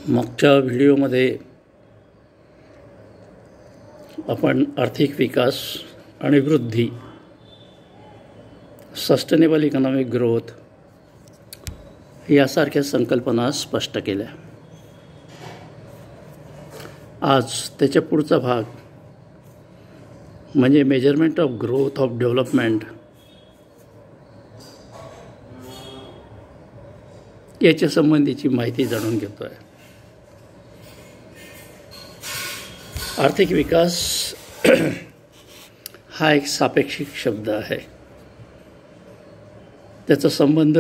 मागच्या व्हिडिओमध्ये आपण आर्थिक विकास आणि वृद्धी, सस्टेनेबल इकॉनॉमिक ग्रोथ यासारख्या संकल्पना स्पष्ट केल्या. आज त्याच्या पुढचा भाग म्हणजे measurement of growth of development याच्या संबंधीची माहिती जाणून घेतो आहे. आर्थिक विकास हा एक सापेक्षिक शब्द आहे. त्याचा संबंध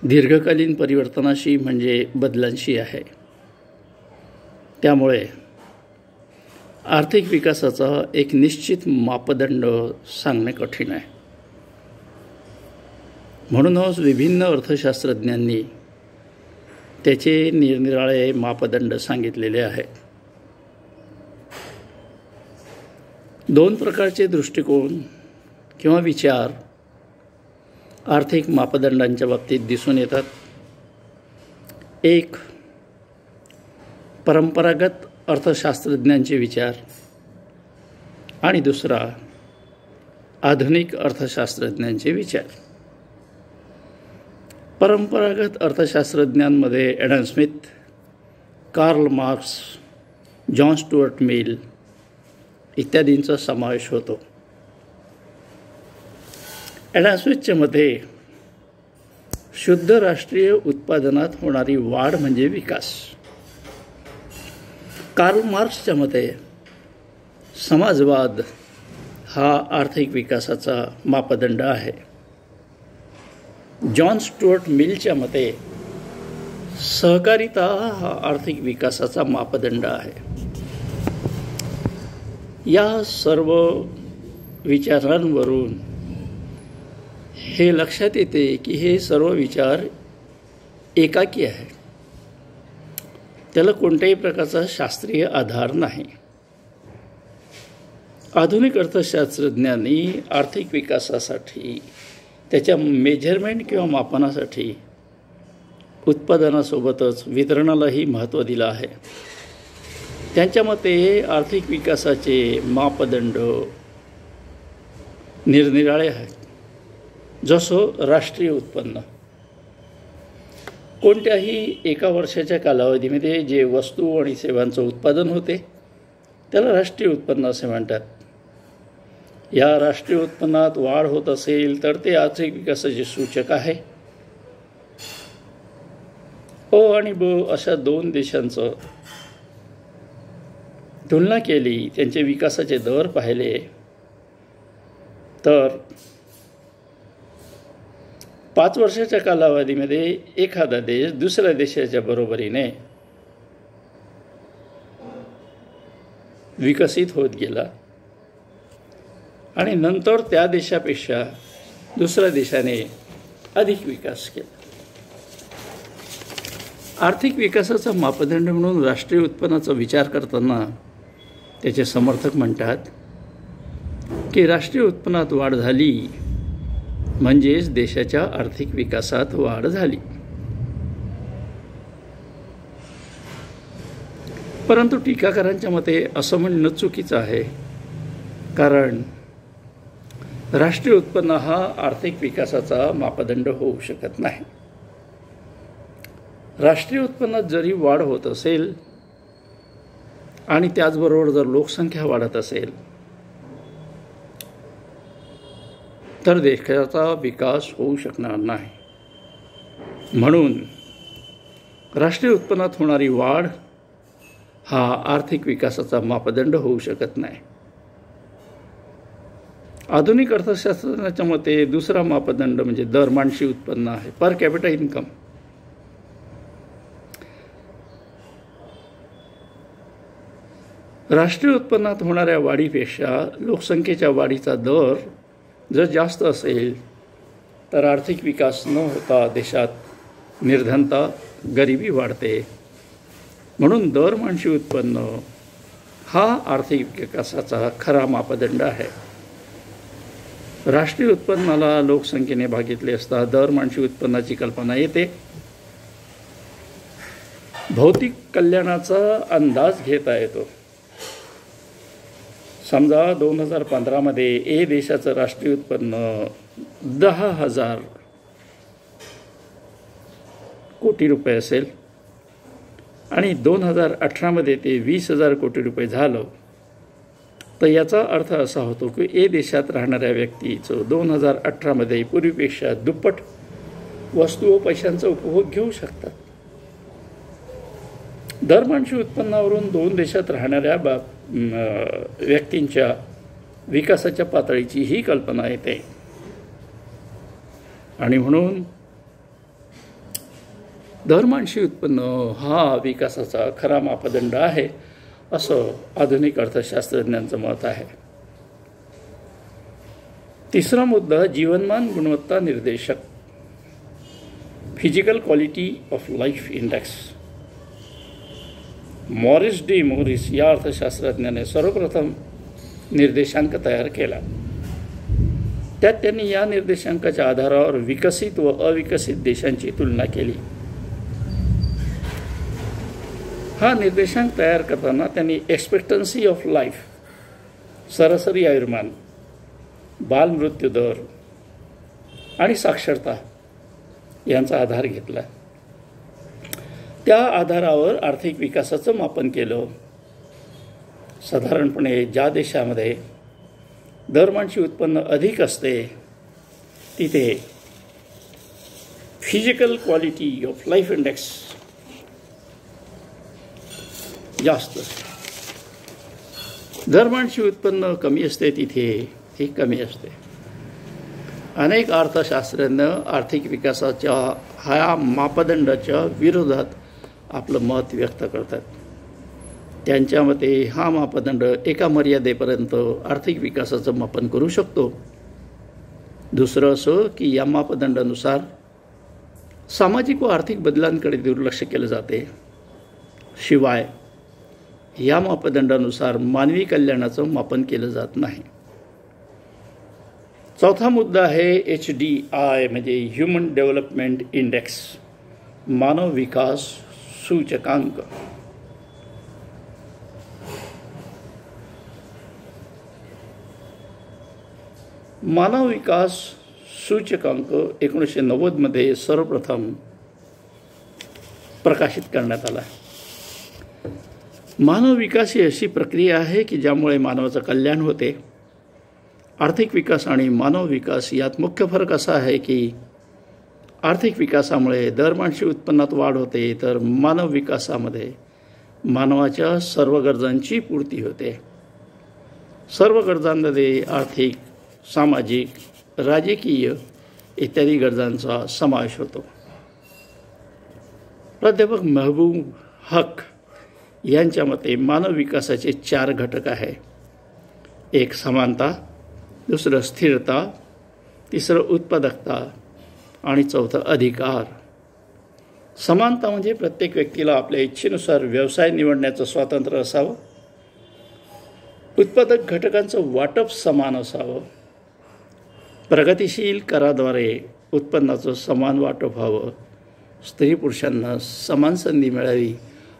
दीर्घकालीन परिवर्तनाशी म्हणजे बदलांशी आहे. त्यामुळे आर्थिक विकासाचा एक निश्चित मापदंड सांगणे कठीण आहे. म्हणूनच विभिन्न अर्थशास्त्रज्ञांनी त्याचे निरनिराळे मापदंड सांगितलेले आहेत. दोन प्रकारचे दृष्टिकोन किंवा विचार आर्थिक मापदंडांच्या बाबतीत दिसून येतात. एक, परंपरागत अर्थशास्त्रज्ञांचे विचार आणि दुसरा, आधुनिक अर्थशास्त्रज्ञांचे विचार. परंपरागत अर्थशास्त्रज्ञांमध्ये Adam Smith, Karl Marx, John Stuart Mill इत्यादींचा समावेश होतो. ॲडम स्मिथच्या मते शुद्ध राष्ट्रीय उत्पादनात होणारी वाढ म्हणजे विकास. कार्ल मार्क्सच्या मते समाजवाद हा आर्थिक विकासाचा मापदंड आहे. जॉन स्टुअर्ट मिलच्या मते सहकारिता हा आर्थिक विकासाचा मापदंड आहे. या सर्व विचारांवरून हे लक्षात येते की हे सर्व विचार एकाकी आहेत. त्याला कोणत्याही प्रकारचा शास्त्रीय आधार नाही. आधुनिक अर्थशास्त्रज्ञांनी आर्थिक विकासासाठी त्याच्या मेजरमेंट किंवा मापनासाठी उत्पादनासोबतच वितरणालाही महत्त्व दिलं आहे. त्यांच्या मते आर्थिक विकासाचे मापदंड निरनिराळे आहेत. जसं राष्ट्रीय उत्पन्न, कोणत्याही एका वर्षाच्या कालावधीमध्ये जे वस्तू आणि सेवांचं उत्पादन होते त्याला राष्ट्रीय उत्पन्न असे म्हणतात. या राष्ट्रीय उत्पन्नात वाढ होत असेल तर ते आर्थिक विकासाचे सूचक आहे. अ आणि ब अशा दोन देशांचं तुलना केली, त्यांचे विकासाचे दर पाहिले तर 5 वर्षाच्या कालावधीमध्ये एखादा देश दुसऱ्या देशाच्या बरोबरीने विकसित होत गेला आणि नंतर त्या देशापेक्षा दुसऱ्या देशाने अधिक विकास केला. आर्थिक विकासाचा मापदंड म्हणून राष्ट्रीय उत्पन्नाचा विचार करताना त्याचे समर्थक म्हणतात की राष्ट्रीय उत्पन्नात वाढ झाली म्हणजेच देशाच्या आर्थिक विकासात वाढ झाली. परंतु टीकाकारांच्या मते असं म्हणणं चुकीचं आहे, कारण राष्ट्रीय उत्पन्न हा आर्थिक विकासाचा मापदंड होऊ शकत नाही. राष्ट्रीय उत्पन्नात जरी वाढ होत असेल आणि त्याचबरोबर जर लोकसंख्या वाढत असेल तर देशाचा विकास होऊ शकणार नाही. म्हणून राष्ट्रीय उत्पन्नात होणारी वाढ हा आर्थिक विकासाचा मापदंड होऊ शकत नाही. आधुनिक अर्थशास्त्रज्ञांच्या मते दुसरा मापदंड म्हणजे दरमाणशी उत्पन्न आहे, पर कॅपिटा इन्कम. राष्ट्रीय उत्पन्नात होणाऱ्या वाढीपेक्षा लोकसंख्येच्या वाढीचा दर जर जास्त असेल तर आर्थिक विकास न होता देशात निर्धनता, गरिबी वाढते. म्हणून दरमाणशी उत्पन्न हा आर्थिक विकासाचा खरा मापदंड आहे. राष्ट्रीय उत्पन्नाला लोकसंख्येने भागितले असता दरमाणशी उत्पन्नाची कल्पना येते. भौतिक कल्याणाचा अंदाज घेता येतो. समजा 2015मध्ये ए देशाचं राष्ट्रीय उत्पन्न 10,000 कोटी रुपये असेल आणि 2018मध्ये ते 20,000 कोटी रुपये झालं, तर याचा अर्थ असा होतो की ए देशात राहणाऱ्या व्यक्तीचं 2018मध्ये पूर्वीपेक्षा दुप्पट वस्तू व पैशांचा उपभोग घेऊ शकतात. दरवर्षी उत्पन्नावरून दोन देशात राहणाऱ्या व्यक्तींच्या विकासाच्या पातळीची ही कल्पना येते. आणि म्हणून दरवर्षी उत्पन्न हा विकासाचा खरा मापदंड आहे असं आधुनिक अर्थशास्त्रज्ञांचं मत आहे. तिसरा मुद्दा जीवनमान गुणवत्ता निर्देशक, physical quality of life index. Morris D Morris या अर्थशास्त्रज्ञाने सर्वप्रथम निर्देशांक तयार केला. त्यात त्यांनी या निर्देशांकाच्या आधारावर विकसित व अविकसित देशांची तुलना केली. हा निर्देशांक तयार करताना त्यांनी एक्सपेक्टन्सी ऑफ लाईफ, सरासरी आयुर्मान, बालमृत्यू दर आणि साक्षरता यांचा आधार घेतला. त्या आधारावर आर्थिक विकासाचं मापन केलं. साधारणपणे ज्या देशामध्ये दरवर्षी उत्पन्न अधिक असते तिथे physical quality of life index जास्त असते. दरवर्षी उत्पन्न कमी असते तिथे हे कमी असते. अनेक अर्थशास्त्रज्ञ आर्थिक विकासाच्या ह्या मापदंडाच्या विरोधात आपलं मत व्यक्त करतात. त्यांच्या मते हा मापदंड एका मर्यादेपर्यंत आर्थिक विकासाचं मापन करू शकतो. दुसरं असं की या मापदंडानुसार सामाजिक व आर्थिक बदलांकडे दुर्लक्ष केलं जाते. शिवाय या मापदंडानुसार मानवी कल्याणाचं मापन केलं जात नाही. चौथा मुद्दा आहे HDI म्हणजे ह्युमन डेव्हलपमेंट इंडेक्स, मानव विकास सूचकांक. मानव विकास सूचकांक 1990मध्ये सर्वप्रथम प्रकाशित करण्यात आला. मानव विकास ही अशी प्रक्रिया आहे की ज्यामुळे मानवाचं कल्याण होते. आर्थिक विकास आणि मानव विकास यात मुख्य फरक असा आहे की आर्थिक विकासामुळे दरवर्षी उत्पन्नात वाढ होते, तर मानव विकासामध्ये मानवाच्या सर्व गरजांची पूर्ती होते. सर्व गरजांमध्ये आर्थिक, सामाजिक, राजकीय इत्यादी गरजांचा समावेश होतो. प्राध्यापक महबूब हक यांच्या मते मानव विकासाचे 4 घटक आहे. एक समानता, दुसरं स्थिरता, तिसरं उत्पादकता आणि चौथं अधिकार. समानता म्हणजे प्रत्येक व्यक्तीला आपल्या इच्छेनुसार व्यवसाय निवडण्याचं स्वातंत्र्य असावं. उत्पादक घटकांचं वाटप समान असावं. प्रगतिशील कराद्वारे उत्पन्नाचं समान वाटप व्हावं. स्त्री पुरुषांना समान संधी मिळावी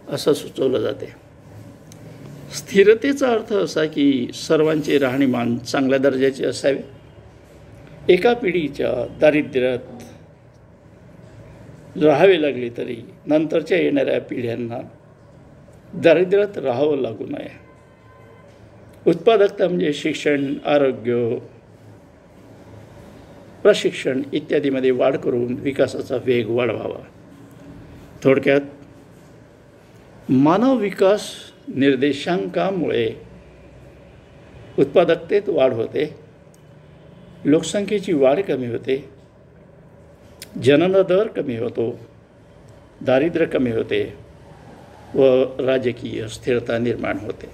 असं सुचवलं जाते. स्थिरतेचा अर्थ असा की सर्वांचे राहणीमान चांगल्या दर्जाचे असावे. एका पिढीच्या दारिद्र्यात राहावे लागले तरी नंतरच्या येणाऱ्या पिढ्यांना दारिद्र्यात राहावं लागू नये. उत्पादकता म्हणजे शिक्षण, आरोग्य, प्रशिक्षण इत्यादीमध्ये वाढ करून विकासाचा वेग वाढवावा. थोडक्यात मानव विकास निर्देशांकामुळे उत्पादकतेत वाढ होते, लोकसंख्येची वाढ कमी होते, जनन दर कमी होतो, दारिद्र्य कमी होते व राजकीय स्थिरता निर्माण होते.